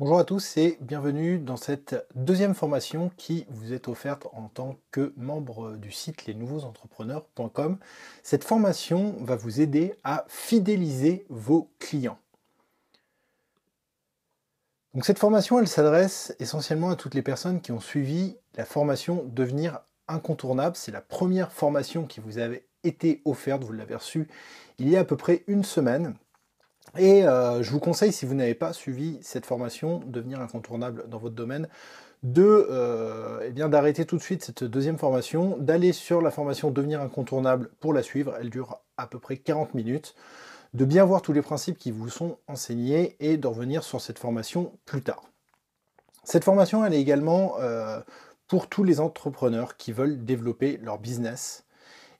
Bonjour à tous et bienvenue dans cette deuxième formation qui vous est offerte en tant que membre du site lesnouveauxentrepreneurs.com. Cette formation va vous aider à fidéliser vos clients. Donc cette formation, elle s'adresse essentiellement à toutes les personnes qui ont suivi la formation Devenir incontournable. C'est la première formation qui vous avait été offerte, vous l'avez reçue il y a à peu près une semaine. Et je vous conseille, si vous n'avez pas suivi cette formation, devenir incontournable dans votre domaine, d'arrêter tout de suite cette deuxième formation, d'aller sur la formation devenir incontournable pour la suivre. Elle dure à peu près 40 minutes, de bien voir tous les principes qui vous sont enseignés et de revenir sur cette formation plus tard. Cette formation, elle est également pour tous les entrepreneurs qui veulent développer leur business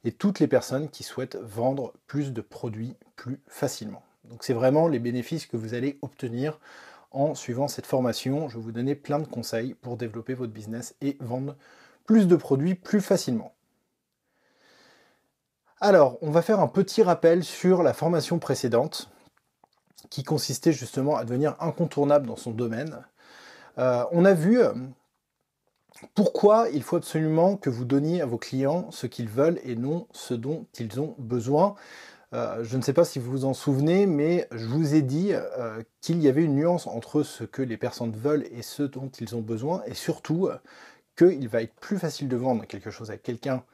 et toutes les personnes qui souhaitent vendre plus de produits plus facilement. Donc c'est vraiment les bénéfices que vous allez obtenir en suivant cette formation. Je vais vous donner plein de conseils pour développer votre business et vendre plus de produits plus facilement. Alors, on va faire un petit rappel sur la formation précédente qui consistait justement à devenir incontournable dans son domaine. On a vu pourquoi il faut absolument que vous donniez à vos clients ce qu'ils veulent et non ce dont ils ont besoin. Je ne sais pas si vous vous en souvenez, mais je vous ai dit qu'il y avait une nuance entre ce que les personnes veulent et ce dont ils ont besoin, et surtout qu'il va être plus facile de vendre quelque chose à quelqu'un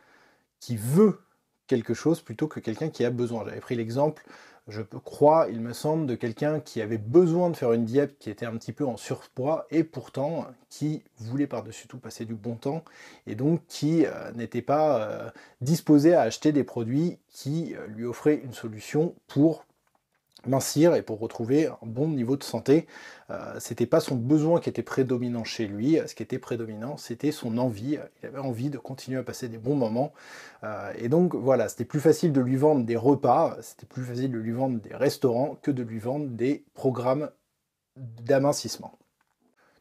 qui veut quelque chose plutôt que quelqu'un qui a besoin. J'avais pris l'exemple, je crois, il me semble, de quelqu'un qui avait besoin de faire une diète, qui était un petit peu en surpoids, et pourtant qui voulait par-dessus tout passer du bon temps, et donc qui n'était pas disposé à acheter des produits qui lui offraient une solution pour mincir et pour retrouver un bon niveau de santé. C'était pas son besoin qui était prédominant chez lui, ce qui était prédominant, c'était son envie. Il avait envie de continuer à passer des bons moments. Et donc voilà, c'était plus facile de lui vendre des repas, c'était plus facile de lui vendre des restaurants que de lui vendre des programmes d'amincissement.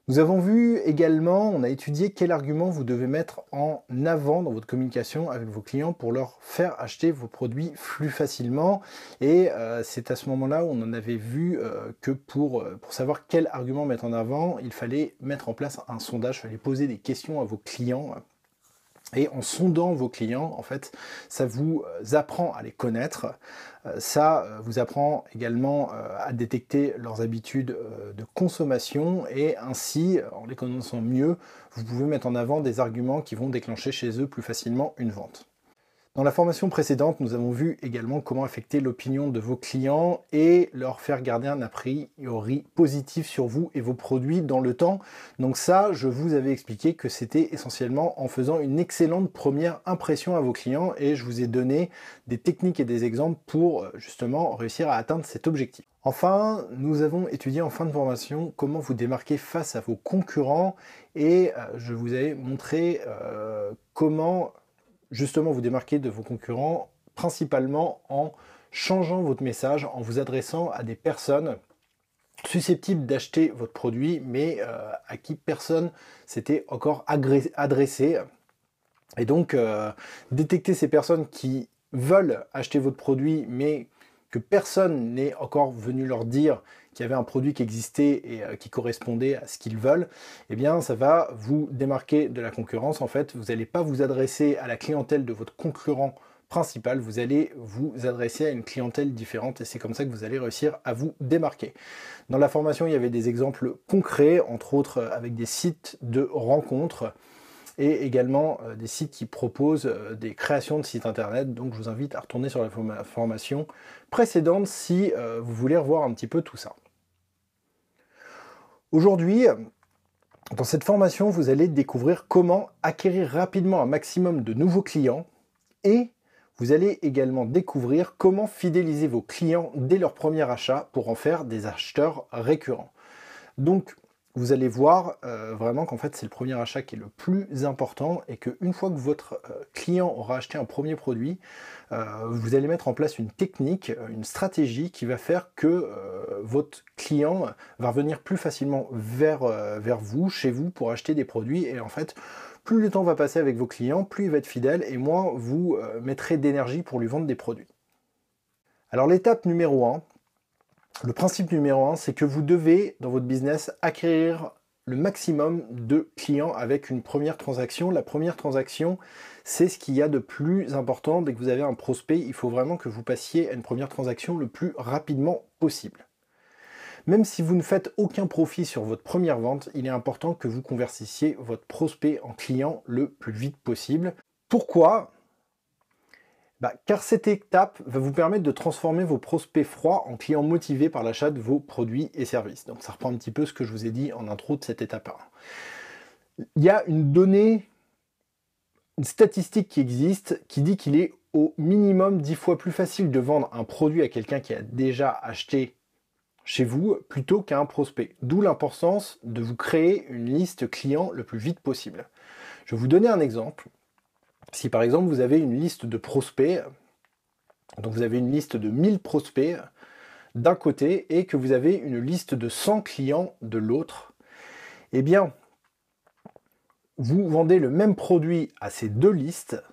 Nous avons vu également, on a étudié quel argument vous devez mettre en avant dans votre communication avec vos clients pour leur faire acheter vos produits plus facilement. Et c'est à ce moment-là où on en avait vu que pour savoir quel argument mettre en avant, il fallait mettre en place un sondage, il fallait poser des questions à vos clients. Et en sondant vos clients, en fait, ça vous apprend à les connaître, ça vous apprend également à détecter leurs habitudes de consommation et ainsi, en les connaissant mieux, vous pouvez mettre en avant des arguments qui vont déclencher chez eux plus facilement une vente. Dans la formation précédente, nous avons vu également comment affecter l'opinion de vos clients et leur faire garder un a priori positif sur vous et vos produits dans le temps. Donc ça, je vous avais expliqué que c'était essentiellement en faisant une excellente première impression à vos clients et je vous ai donné des techniques et des exemples pour justement réussir à atteindre cet objectif. Enfin, nous avons étudié en fin de formation comment vous démarquer face à vos concurrents et je vous ai montré comment justement vous démarquer de vos concurrents, principalement en changeant votre message, en vous adressant à des personnes susceptibles d'acheter votre produit, mais à qui personne s'était encore adressé. Et donc, détecter ces personnes qui veulent acheter votre produit, mais que personne n'est encore venu leur dire qu'il y avait un produit qui existait et qui correspondait à ce qu'ils veulent, eh bien ça va vous démarquer de la concurrence. En fait, vous n'allez pas vous adresser à la clientèle de votre concurrent principal, vous allez vous adresser à une clientèle différente et c'est comme ça que vous allez réussir à vous démarquer. Dans la formation, il y avait des exemples concrets, entre autres avec des sites de rencontres et également des sites qui proposent des créations de sites internet. Donc je vous invite à retourner sur la formation précédente si vous voulez revoir un petit peu tout ça. Aujourd'hui, dans cette formation, vous allez découvrir comment acquérir rapidement un maximum de nouveaux clients et vous allez également découvrir comment fidéliser vos clients dès leur premier achat pour en faire des acheteurs récurrents. Donc, vous allez voir vraiment qu'en fait c'est le premier achat qui est le plus important et qu'une fois que votre client aura acheté un premier produit, vous allez mettre en place une technique, une stratégie qui va faire que votre client va revenir plus facilement vers vous, chez vous, pour acheter des produits. Et en fait, plus le temps va passer avec vos clients, plus il va être fidèle et moins vous mettrez d'énergie pour lui vendre des produits. Alors l'étape numéro 1, Le principe numéro 1, c'est que vous devez, dans votre business, acquérir le maximum de clients avec une première transaction. La première transaction, c'est ce qu'il y a de plus important. Dès que vous avez un prospect, il faut vraiment que vous passiez à une première transaction le plus rapidement possible. Même si vous ne faites aucun profit sur votre première vente, il est important que vous convertissiez votre prospect en client le plus vite possible. Pourquoi ? Car cette étape va vous permettre de transformer vos prospects froids en clients motivés par l'achat de vos produits et services. Donc ça reprend un petit peu ce que je vous ai dit en intro de cette étape 1. Il y a une statistique qui existe qui dit qu'il est au minimum 10 fois plus facile de vendre un produit à quelqu'un qui a déjà acheté chez vous plutôt qu'à un prospect. D'où l'importance de vous créer une liste client le plus vite possible. Je vais vous donner un exemple. Si par exemple vous avez une liste de prospects, donc vous avez une liste de 1000 prospects d'un côté et que vous avez une liste de 100 clients de l'autre, eh bien, vous vendez le même produit à ces deux listes,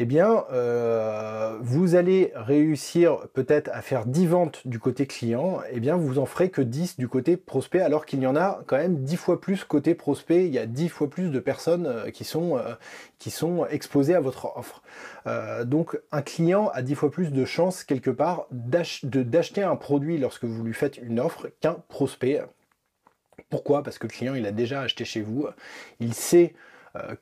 eh bien, vous allez réussir peut-être à faire 10 ventes du côté client, eh bien, vous en ferez que 10 du côté prospect, alors qu'il y en a quand même 10 fois plus côté prospect, il y a 10 fois plus de personnes qui sont exposées à votre offre. Donc, un client a 10 fois plus de chances, quelque part, d'acheter un produit lorsque vous lui faites une offre qu'un prospect. Pourquoi ? Parce que le client, il a déjà acheté chez vous, il sait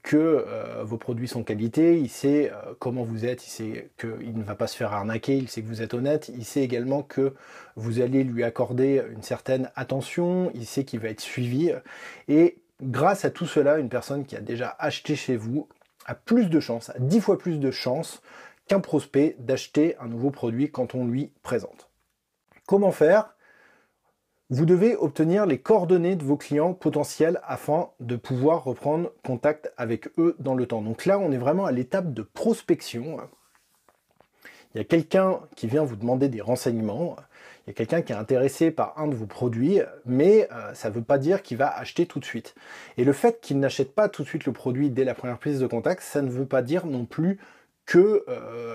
que vos produits sont qualité, il sait comment vous êtes, il sait qu'il ne va pas se faire arnaquer, il sait que vous êtes honnête, il sait également que vous allez lui accorder une certaine attention, il sait qu'il va être suivi. Et grâce à tout cela, une personne qui a déjà acheté chez vous a plus de chances, a 10 fois plus de chances qu'un prospect d'acheter un nouveau produit quand on lui présente. Comment faire ? Vous devez obtenir les coordonnées de vos clients potentiels afin de pouvoir reprendre contact avec eux dans le temps. Donc là, on est vraiment à l'étape de prospection. Il y a quelqu'un qui vient vous demander des renseignements, il y a quelqu'un qui est intéressé par un de vos produits, mais ça ne veut pas dire qu'il va acheter tout de suite. Et le fait qu'il n'achète pas tout de suite le produit dès la première prise de contact, ça ne veut pas dire non plus que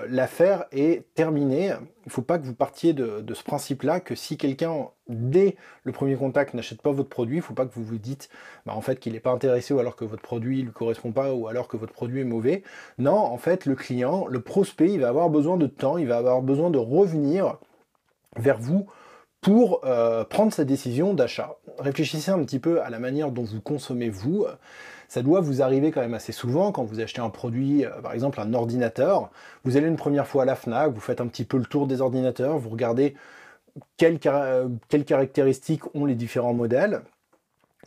l'affaire est terminée. Il ne faut pas que vous partiez de ce principe-là, que si quelqu'un, dès le premier contact, n'achète pas votre produit, il ne faut pas que vous vous dites en fait qu'il n'est pas intéressé ou alors que votre produit ne lui correspond pas ou alors que votre produit est mauvais. Non, en fait, le client, le prospect, il va avoir besoin de temps, il va avoir besoin de revenir vers vous pour prendre sa décision d'achat. Réfléchissez un petit peu à la manière dont vous consommez vous. Ça doit vous arriver quand même assez souvent quand vous achetez un produit, par exemple un ordinateur. Vous allez une première fois à la Fnac, vous faites un petit peu le tour des ordinateurs, vous regardez quelles caractéristiques ont les différents modèles.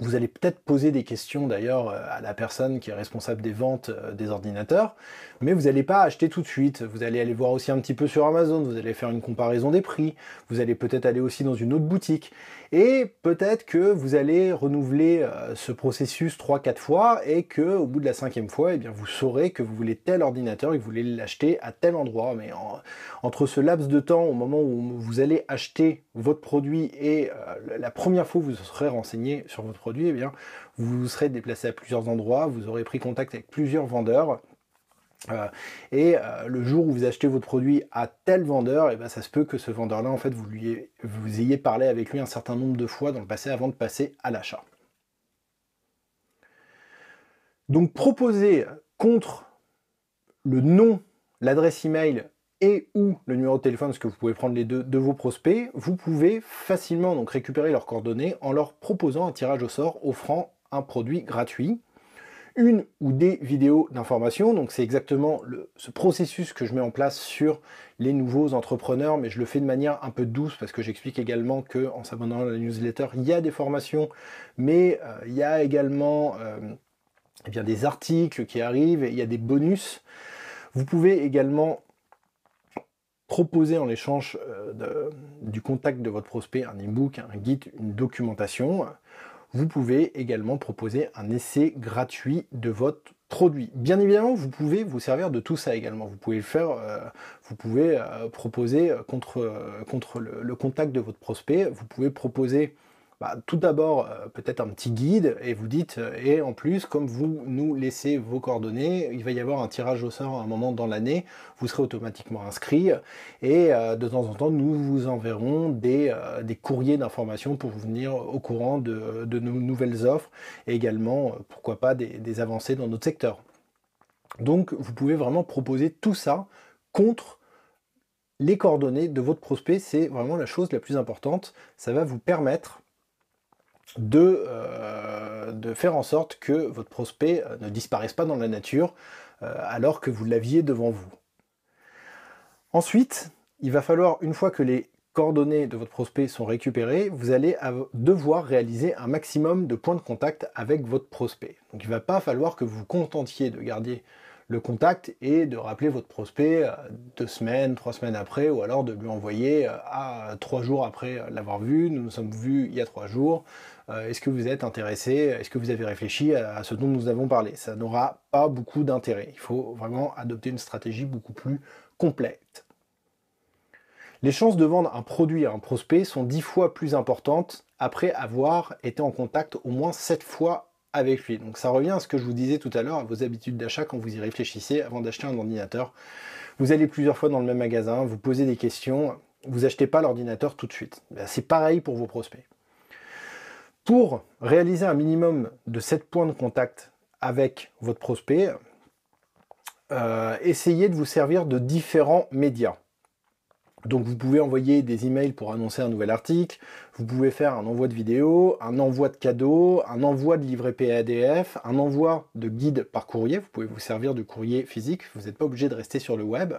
Vous allez peut-être poser des questions d'ailleurs à la personne qui est responsable des ventes des ordinateurs, mais vous n'allez pas acheter tout de suite. Vous allez aller voir aussi un petit peu sur Amazon, vous allez faire une comparaison des prix, vous allez peut-être aller aussi dans une autre boutique, et peut-être que vous allez renouveler ce processus 3-4 fois, et qu'au bout de la 5e fois, eh bien, vous saurez que vous voulez tel ordinateur et que vous voulez l'acheter à tel endroit. Mais entre ce laps de temps, au moment où vous allez acheter votre produit et la première fois où vous serez renseigné sur votre produit, eh bien, vous vous serez déplacé à plusieurs endroits, vous aurez pris contact avec plusieurs vendeurs, le jour où vous achetez votre produit à tel vendeur, eh bien, ça se peut que ce vendeur-là, en fait, vous ayez parlé avec lui un certain nombre de fois dans le passé avant de passer à l'achat. Donc, proposer contre le nom, l'adresse email et ou le numéro de téléphone, parce que vous pouvez prendre les deux de vos prospects, vous pouvez facilement donc récupérer leurs coordonnées en leur proposant un tirage au sort offrant un produit gratuit, une ou des vidéos d'information. Donc c'est exactement ce processus que je mets en place sur les nouveaux entrepreneurs, mais je le fais de manière un peu douce parce que j'explique également qu'en s'abonnant à la newsletter, il y a des formations, mais il y a également des articles qui arrivent, et il y a des bonus. Vous pouvez également proposer en échange du contact de votre prospect un e-book, un guide, une documentation. Vous pouvez également proposer un essai gratuit de votre produit. Bien évidemment, vous pouvez vous servir de tout ça également. Vous pouvez le faire, vous pouvez proposer contre le contact de votre prospect. Vous pouvez proposer Tout d'abord, peut-être un petit guide, et vous dites, et en plus, comme vous nous laissez vos coordonnées, il va y avoir un tirage au sort à un moment dans l'année, vous serez automatiquement inscrit, et de temps en temps, nous vous enverrons des courriers d'information pour vous tenir au courant de nos nouvelles offres, et également, pourquoi pas, des avancées dans notre secteur. Donc, vous pouvez vraiment proposer tout ça contre les coordonnées de votre prospect. C'est vraiment la chose la plus importante. Ça va vous permettre de faire en sorte que votre prospect ne disparaisse pas dans la nature alors que vous l'aviez devant vous. Ensuite, il va falloir, une fois que les coordonnées de votre prospect sont récupérées, vous allez devoir réaliser un maximum de points de contact avec votre prospect. Donc il ne va pas falloir que vous vous contentiez de garder le contact et de rappeler votre prospect 2 semaines, 3 semaines après, ou alors de lui envoyer 3 jours après l'avoir vu, nous nous sommes vus il y a 3 jours, est-ce que vous êtes intéressé, est-ce que vous avez réfléchi à ce dont nous avons parlé? Ça n'aura pas beaucoup d'intérêt, il faut vraiment adopter une stratégie beaucoup plus complète. Les chances de vendre un produit à un prospect sont 10 fois plus importantes après avoir été en contact au moins 7 fois avec lui. Donc ça revient à ce que je vous disais tout à l'heure, à vos habitudes d'achat quand vous y réfléchissez avant d'acheter un ordinateur. Vous allez plusieurs fois dans le même magasin, vous posez des questions, vous n'achetez pas l'ordinateur tout de suite. C'est pareil pour vos prospects. Pour réaliser un minimum de 7 points de contact avec votre prospect, essayez de vous servir de différents médias. Donc vous pouvez envoyer des emails pour annoncer un nouvel article, vous pouvez faire un envoi de vidéo, un envoi de cadeaux, un envoi de livret PDF, un envoi de guide par courrier, vous pouvez vous servir du courrier physique, vous n'êtes pas obligé de rester sur le web.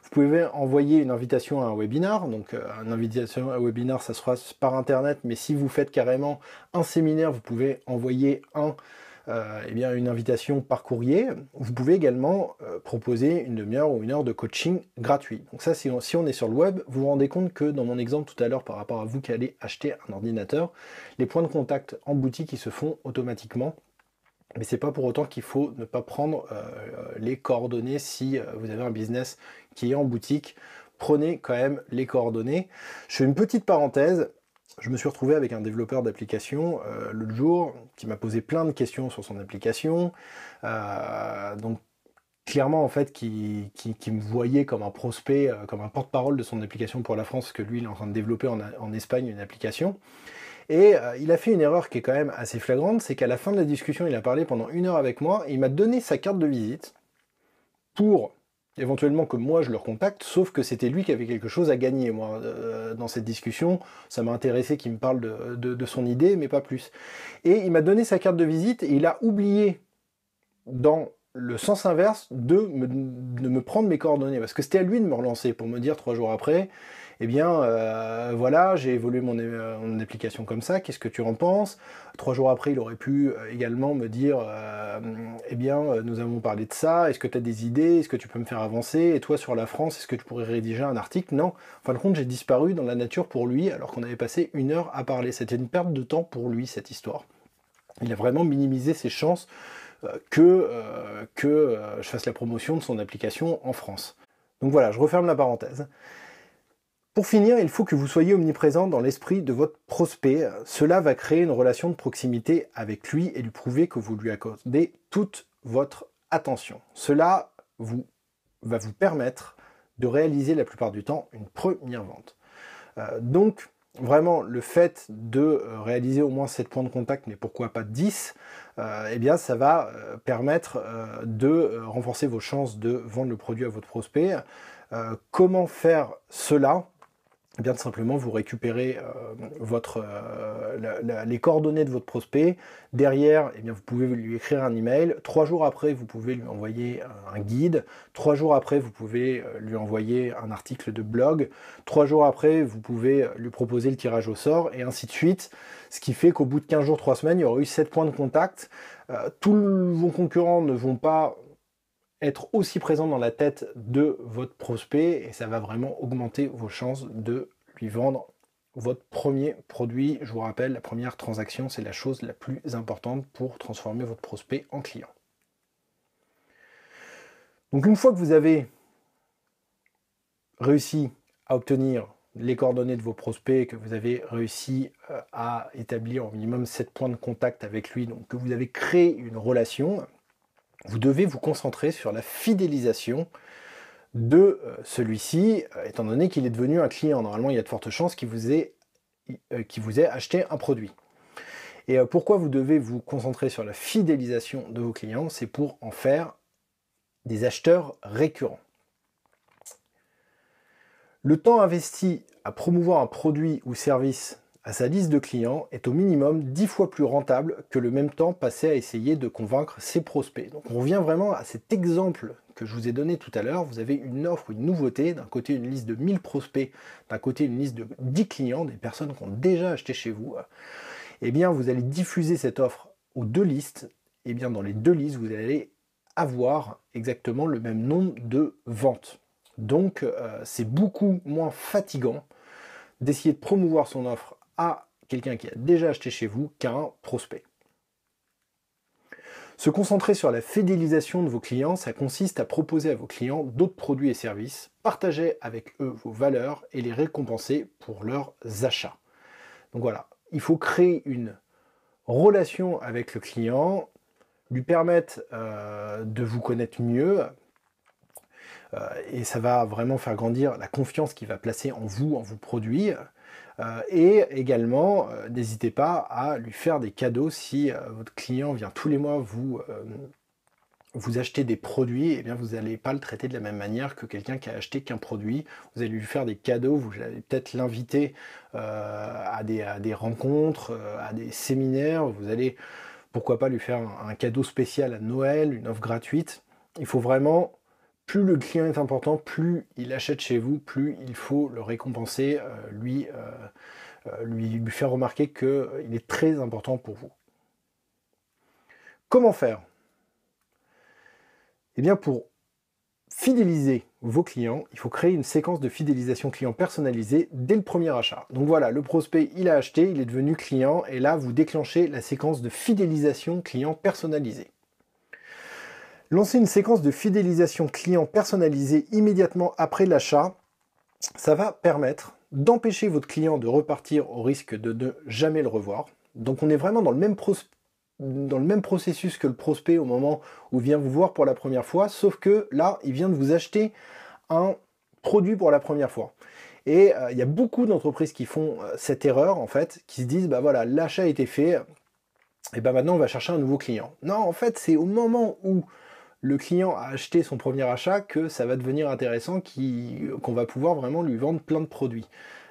Vous pouvez envoyer une invitation à un webinar, donc une invitation à un webinar ça sera par internet, mais si vous faites carrément un séminaire, vous pouvez envoyer une invitation par courrier. Vous pouvez également proposer une demi-heure ou 1 heure de coaching gratuit. Donc ça, si on est sur le web, vous vous rendez compte que dans mon exemple tout à l'heure par rapport à vous qui allez acheter un ordinateur, les points de contact en boutique ils se font automatiquement. Mais c'est pas pour autant qu'il faut ne pas prendre les coordonnées si vous avez un business qui est en boutique. Prenez quand même les coordonnées. Je fais une petite parenthèse. Je me suis retrouvé avec un développeur d'application l'autre jour qui m'a posé plein de questions sur son application. Donc clairement en fait qui me voyait comme un prospect, comme un porte-parole de son application pour la France, parce que lui il est en train de développer en Espagne une application. Et il a fait une erreur qui est quand même assez flagrante, c'est qu'à la fin de la discussion, il a parlé pendant 1 heure avec moi, et il m'a donné sa carte de visite pour éventuellement que moi je le recontacte, sauf que c'était lui qui avait quelque chose à gagner, moi, dans cette discussion. Ça m'a intéressé qu'il me parle de son idée, mais pas plus. Et il m'a donné sa carte de visite, et il a oublié, dans le sens inverse, de me prendre mes coordonnées, parce que c'était à lui de me relancer pour me dire 3 jours après, eh bien voilà, j'ai évolué mon application comme ça, qu'est-ce que tu en penses? 3 jours après, il aurait pu également me dire eh bien nous avons parlé de ça, est-ce que tu as des idées, est-ce que tu peux me faire avancer, et toi sur la France, est-ce que tu pourrais rédiger un article? Non, en fin de compte, j'ai disparu dans la nature pour lui, alors qu'on avait passé 1 heure à parler. C'était une perte de temps pour lui, cette histoire. Il a vraiment minimisé ses chances que je fasse la promotion de son application en France. Donc voilà, je referme la parenthèse. Pour finir, il faut que vous soyez omniprésent dans l'esprit de votre prospect. Cela va créer une relation de proximité avec lui et lui prouver que vous lui accordez toute votre attention. Cela va vous permettre de réaliser la plupart du temps une première vente. Donc, vraiment, le fait de réaliser au moins 7 points de contact, mais pourquoi pas 10, eh bien, ça va permettre de renforcer vos chances de vendre le produit à votre prospect. Comment faire cela? Eh bien, tout simplement, vous récupérez les coordonnées de votre prospect. Derrière, eh bien, vous pouvez lui écrire un email. 3 jours après, vous pouvez lui envoyer un guide. 3 jours après, vous pouvez lui envoyer un article de blog. 3 jours après, vous pouvez lui proposer le tirage au sort, et ainsi de suite. Ce qui fait qu'au bout de 15 jours, 3 semaines, il y aura eu 7 points de contact. Tous vos concurrents ne vont pas être aussi présent dans la tête de votre prospect, et ça va vraiment augmenter vos chances de lui vendre votre premier produit. Je vous rappelle, la première transaction, c'est la chose la plus importante pour transformer votre prospect en client. Donc une fois que vous avez réussi à obtenir les coordonnées de vos prospects, que vous avez réussi à établir au minimum 7 points de contact avec lui, donc que vous avez créé une relation, vous devez vous concentrer sur la fidélisation de celui-ci, étant donné qu'il est devenu un client. Normalement, il y a de fortes chances qu'il vous ait acheté un produit. Et pourquoi vous devez vous concentrer sur la fidélisation de vos clients? C'est pour en faire des acheteurs récurrents. Le temps investi à promouvoir un produit ou service à sa liste de clients est au minimum 10 fois plus rentable que le même temps passé à essayer de convaincre ses prospects. Donc on revient vraiment à cet exemple que je vous ai donné tout à l'heure. Vous avez une offre, une nouveauté, d'un côté une liste de 1000 prospects, d'un côté une liste de 10 clients, des personnes qui ont déjà acheté chez vous. Eh bien vous allez diffuser cette offre aux deux listes. Eh bien dans les deux listes, vous allez avoir exactement le même nombre de ventes. Donc c'est beaucoup moins fatigant d'essayer de promouvoir son offre à quelqu'un qui a déjà acheté chez vous qu'à un prospect. Se concentrer sur la fidélisation de vos clients, ça consiste à proposer à vos clients d'autres produits et services, partager avec eux vos valeurs et les récompenser pour leurs achats. Donc voilà, il faut créer une relation avec le client, lui permettre de vous connaître mieux, et ça va vraiment faire grandir la confiance qu'il va placer en vous, en vos produits. Et également, n'hésitez pas à lui faire des cadeaux si votre client vient tous les mois vous acheter des produits, et bien vous n'allez pas le traiter de la même manière que quelqu'un qui a acheté qu'un produit. Vous allez lui faire des cadeaux, vous allez peut-être l'inviter à des rencontres, à des séminaires, vous allez pourquoi pas lui faire un cadeau spécial à Noël, une offre gratuite. Il faut vraiment, plus le client est important, plus il achète chez vous, plus il faut le récompenser, lui faire remarquer qu'il est très important pour vous. Comment faire? Eh bien, pour fidéliser vos clients, il faut créer une séquence de fidélisation client personnalisée dès le premier achat. Donc voilà, le prospect, il a acheté, il est devenu client, et là, vous déclenchez la séquence de fidélisation client personnalisée. Lancer une séquence de fidélisation client personnalisée immédiatement après l'achat, ça va permettre d'empêcher votre client de repartir au risque de ne jamais le revoir. Donc on est vraiment dans le même processus que le prospect au moment où il vient vous voir pour la première fois, sauf que là, il vient de vous acheter un produit pour la première fois. Et il y a beaucoup d'entreprises qui font cette erreur, en fait, qui se disent, bah voilà, l'achat a été fait, et bah maintenant on va chercher un nouveau client. Non, en fait, c'est au moment où le client a acheté son premier achat que ça va devenir intéressant, qu'on va pouvoir vraiment lui vendre plein de produits.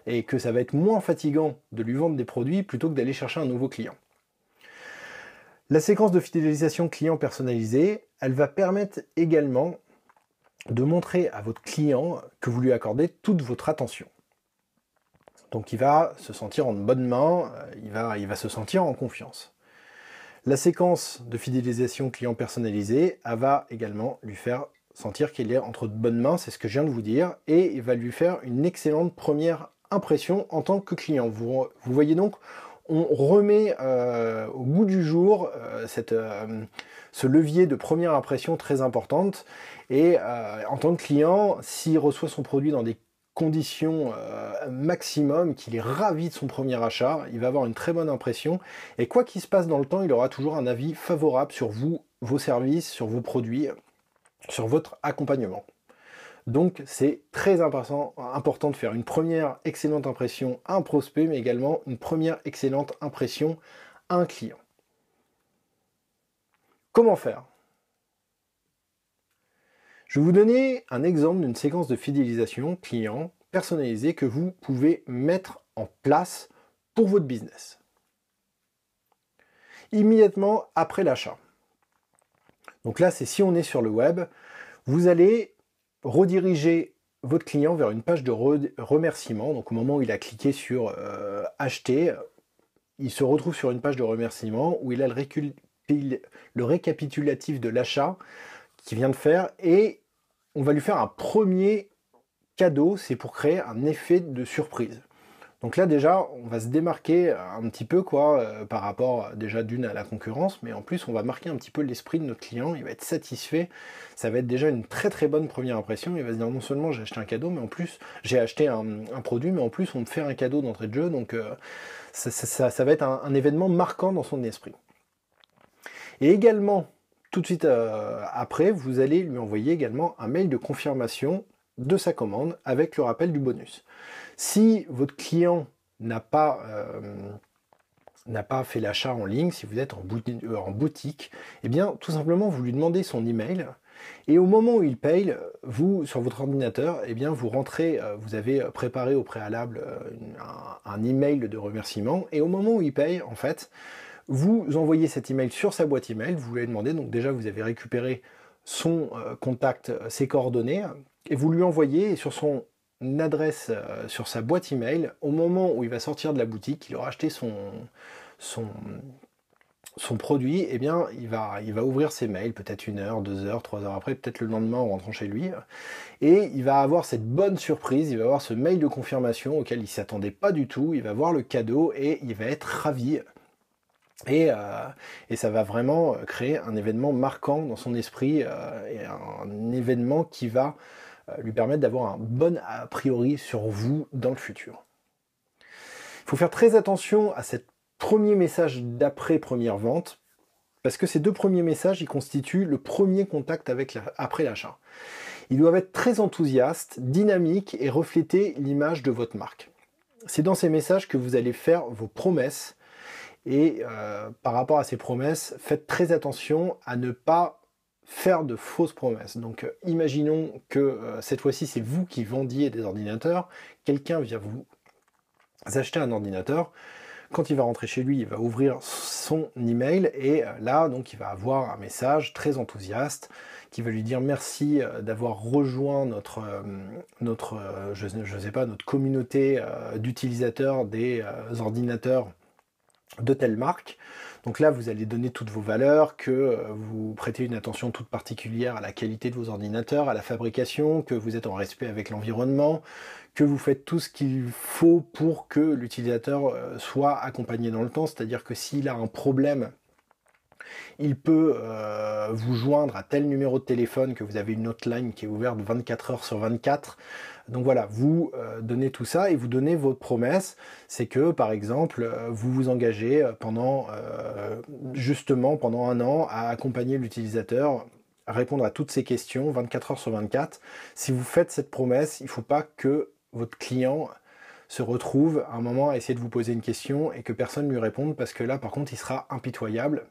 Et que ça va être moins fatigant de lui vendre des produits plutôt que d'aller chercher un nouveau client. La séquence de fidélisation client personnalisée, elle va permettre également de montrer à votre client que vous lui accordez toute votre attention. Donc il va se sentir en bonne main, il va se sentir en confiance. La séquence de fidélisation client personnalisée, elle va également lui faire sentir qu'il est entre de bonnes mains, c'est ce que je viens de vous dire, et il va lui faire une excellente première impression en tant que client. Vous voyez donc, on remet au goût du jour ce levier de première impression très importante, et en tant que client, s'il reçoit son produit dans des conditions maximum, qu'il est ravi de son premier achat, il va avoir une très bonne impression, et quoi qu'il se passe dans le temps, il aura toujours un avis favorable sur vous, vos services, sur vos produits, sur votre accompagnement. Donc c'est très important de faire une première excellente impression à un prospect, mais également une première excellente impression à un client. Comment faire? Je vais vous donner un exemple d'une séquence de fidélisation client personnalisée que vous pouvez mettre en place pour votre business. Immédiatement après l'achat. Donc là, c'est si on est sur le web, vous allez rediriger votre client vers une page de remerciement. Donc au moment où il a cliqué sur acheter, il se retrouve sur une page de remerciement où il a le récapitulatif de l'achat qu'il vient de faire, et on va lui faire un premier cadeau, c'est pour créer un effet de surprise. Donc là déjà, on va se démarquer un petit peu par rapport déjà d'une à la concurrence, mais en plus on va marquer un petit peu l'esprit de notre client, il va être satisfait, ça va être déjà une très très bonne première impression, il va se dire non seulement j'ai acheté un cadeau, mais en plus j'ai acheté un produit, mais en plus on me fait un cadeau d'entrée de jeu, donc ça va être un événement marquant dans son esprit. Et également, tout de suite après, vous allez lui envoyer également un mail de confirmation de sa commande avec le rappel du bonus. Si votre client n'a pas fait l'achat en ligne, si vous êtes en boutique, eh bien tout simplement vous lui demandez son email et au moment où il paye, vous sur votre ordinateur, eh bien vous rentrez, vous avez préparé au préalable un email de remerciement et au moment où il paye, en fait, vous envoyez cet email sur sa boîte email, vous lui demandez, donc déjà vous avez récupéré son contact, ses coordonnées, et vous lui envoyez, et sur son adresse, sur sa boîte email, au moment où il va sortir de la boutique, il aura acheté son produit, eh bien il va ouvrir ses mails, peut-être 1 heure, 2 heures, 3 heures après, peut-être le lendemain en rentrant chez lui, et il va avoir cette bonne surprise, il va avoir ce mail de confirmation auquel il ne s'attendait pas du tout, il va voir le cadeau et il va être ravi. Et ça va vraiment créer un événement marquant dans son esprit, et un événement qui va lui permettre d'avoir un bon a priori sur vous dans le futur. Il faut faire très attention à ce premier message d'après première vente, parce que ces 2 premiers messages, ils constituent le premier contact après l'achat. Ils doivent être très enthousiastes, dynamiques et refléter l'image de votre marque. C'est dans ces messages que vous allez faire vos promesses. Et par rapport à ces promesses, faites très attention à ne pas faire de fausses promesses. Donc imaginons que cette fois-ci c'est vous qui vendiez des ordinateurs, quelqu'un vient vous acheter un ordinateur, quand il va rentrer chez lui, il va ouvrir son email et là donc il va avoir un message très enthousiaste qui va lui dire merci d'avoir rejoint notre communauté d'utilisateurs des ordinateurs de telle marque. Donc là, vous allez donner toutes vos valeurs, que vous prêtez une attention toute particulière à la qualité de vos ordinateurs, à la fabrication, que vous êtes en respect avec l'environnement, que vous faites tout ce qu'il faut pour que l'utilisateur soit accompagné dans le temps, c'est-à-dire que s'il a un problème, il peut vous joindre à tel numéro de téléphone, que vous avez une hotline qui est ouverte 24 heures sur 24. Donc voilà, vous donnez tout ça et vous donnez votre promesse. C'est que, par exemple, vous vous engagez justement pendant 1 an à accompagner l'utilisateur, à répondre à toutes ces questions 24 heures sur 24. Si vous faites cette promesse, il ne faut pas que votre client se retrouve à un moment à essayer de vous poser une question et que personne ne lui réponde, parce que là, par contre, il sera impitoyable.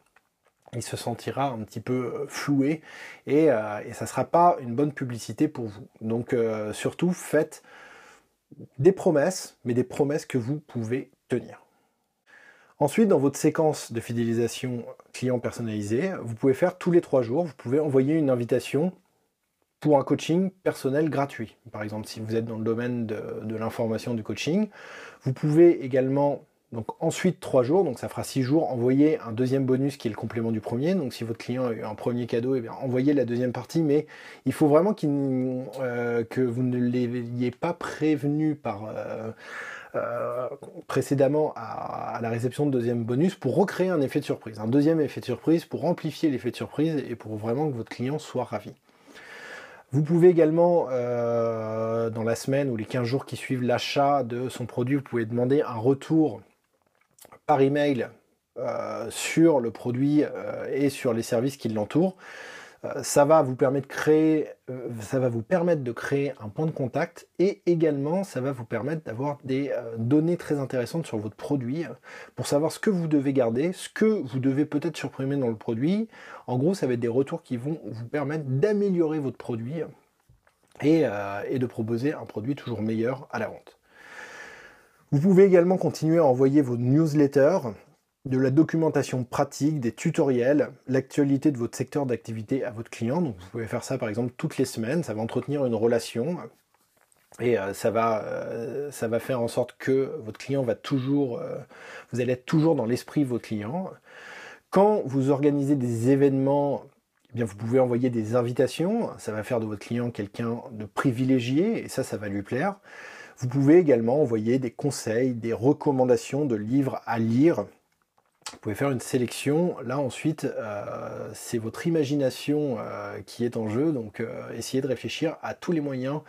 Il se sentira un petit peu floué et ça ne sera pas une bonne publicité pour vous. Donc surtout, faites des promesses, mais des promesses que vous pouvez tenir. Ensuite, dans votre séquence de fidélisation client personnalisée, vous pouvez faire tous les 3 jours, vous pouvez envoyer une invitation pour un coaching personnel gratuit. Par exemple, si vous êtes dans le domaine de l'information du coaching, vous pouvez également... Donc ensuite 3 jours, donc ça fera 6 jours, envoyez un deuxième bonus qui est le complément du premier. Donc si votre client a eu un premier cadeau, eh bien, envoyez la deuxième partie, mais il faut vraiment que vous ne l'ayez pas prévenu précédemment à la réception de deuxième bonus pour recréer un effet de surprise. Un deuxième effet de surprise pour amplifier l'effet de surprise et pour vraiment que votre client soit ravi. Vous pouvez également, dans la semaine ou les 15 jours qui suivent l'achat de son produit, vous pouvez demander un retour par email sur le produit et sur les services qui l'entourent. Ça va vous permettre de créer un point de contact et également ça va vous permettre d'avoir des données très intéressantes sur votre produit pour savoir ce que vous devez garder, ce que vous devez peut-être supprimer dans le produit. En gros, ça va être des retours qui vont vous permettre d'améliorer votre produit et de proposer un produit toujours meilleur à la vente. Vous pouvez également continuer à envoyer vos newsletters, de la documentation pratique, des tutoriels, l'actualité de votre secteur d'activité à votre client. Donc vous pouvez faire ça par exemple toutes les semaines, ça va entretenir une relation et ça va faire en sorte que votre client va toujours, vous allez être toujours dans l'esprit de votre client. Quand vous organisez des événements, eh bien vous pouvez envoyer des invitations, ça va faire de votre client quelqu'un de privilégié et ça va lui plaire. Vous pouvez également envoyer des conseils, des recommandations de livres à lire. Vous pouvez faire une sélection. Là ensuite, c'est votre imagination qui est en jeu, donc essayez de réfléchir à tous les moyens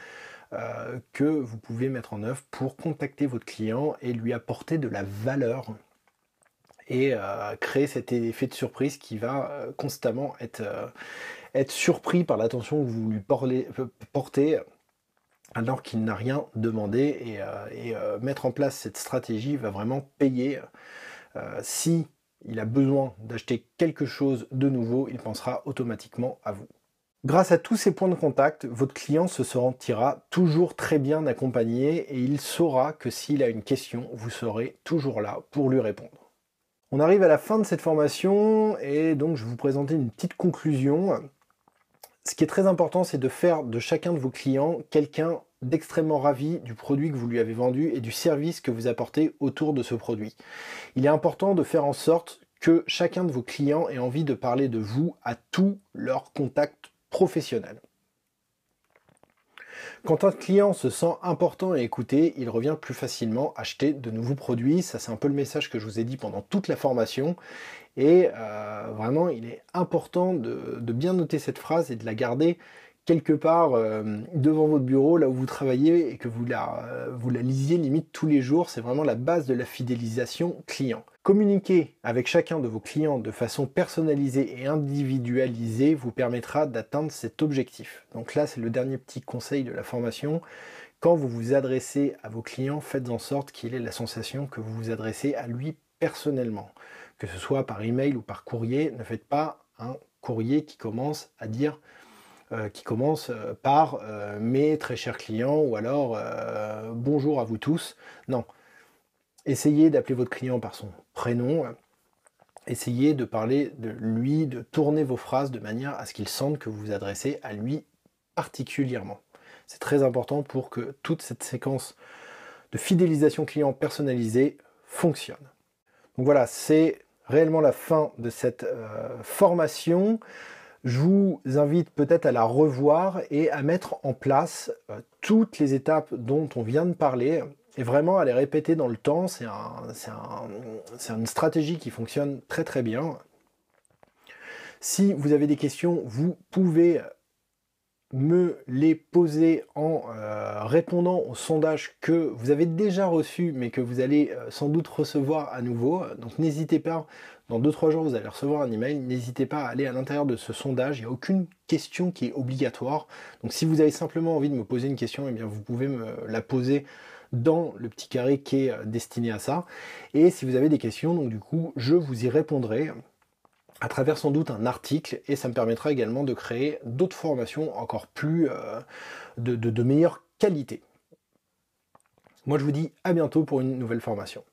que vous pouvez mettre en œuvre pour contacter votre client et lui apporter de la valeur et créer cet effet de surprise qui va constamment être surpris par l'attention que vous lui portez alors qu'il n'a rien demandé, et mettre en place cette stratégie va vraiment payer. Si il a besoin d'acheter quelque chose de nouveau, il pensera automatiquement à vous. Grâce à tous ces points de contact, votre client se sentira toujours très bien accompagné et il saura que s'il a une question, vous serez toujours là pour lui répondre. On arrive à la fin de cette formation et donc je vais vous présenter une petite conclusion. Ce qui est très important, c'est de faire de chacun de vos clients quelqu'un d'extrêmement ravi du produit que vous lui avez vendu et du service que vous apportez autour de ce produit. Il est important de faire en sorte que chacun de vos clients ait envie de parler de vous à tous leurs contacts professionnels. Quand un client se sent important et écouté, il revient plus facilement acheter de nouveaux produits. Ça, c'est un peu le message que je vous ai dit pendant toute la formation. Et vraiment, il est important de bien noter cette phrase et de la garder quelque part devant votre bureau, là où vous travaillez, et que vous la lisiez limite tous les jours. C'est vraiment la base de la fidélisation client. Communiquer avec chacun de vos clients de façon personnalisée et individualisée vous permettra d'atteindre cet objectif. Donc là, c'est le dernier petit conseil de la formation. Quand vous vous adressez à vos clients, faites en sorte qu'il ait la sensation que vous vous adressez à lui personnellement. Que ce soit par email ou par courrier, ne faites pas un courrier qui commence par mes très chers clients ou alors bonjour à vous tous. Non. Essayez d'appeler votre client par son prénom. Essayez de parler de lui, de tourner vos phrases de manière à ce qu'il sente que vous vous adressez à lui particulièrement. C'est très important pour que toute cette séquence de fidélisation client personnalisée fonctionne. Donc voilà, c'est réellement la fin de cette formation. Je vous invite peut-être à la revoir et à mettre en place toutes les étapes dont on vient de parler et vraiment à les répéter dans le temps. C'est une stratégie qui fonctionne très très bien. Si vous avez des questions, vous pouvez me les poser en répondant au sondage que vous avez déjà reçu mais que vous allez sans doute recevoir à nouveau. Donc n'hésitez pas, dans 2-3 jours vous allez recevoir un email, n'hésitez pas à aller à l'intérieur de ce sondage, il n'y a aucune question qui est obligatoire. Donc si vous avez simplement envie de me poser une question, eh bien vous pouvez me la poser dans le petit carré qui est destiné à ça. Et si vous avez des questions, donc du coup je vous y répondrai à travers sans doute un article, et ça me permettra également de créer d'autres formations encore plus de meilleure qualité. Moi je vous dis à bientôt pour une nouvelle formation.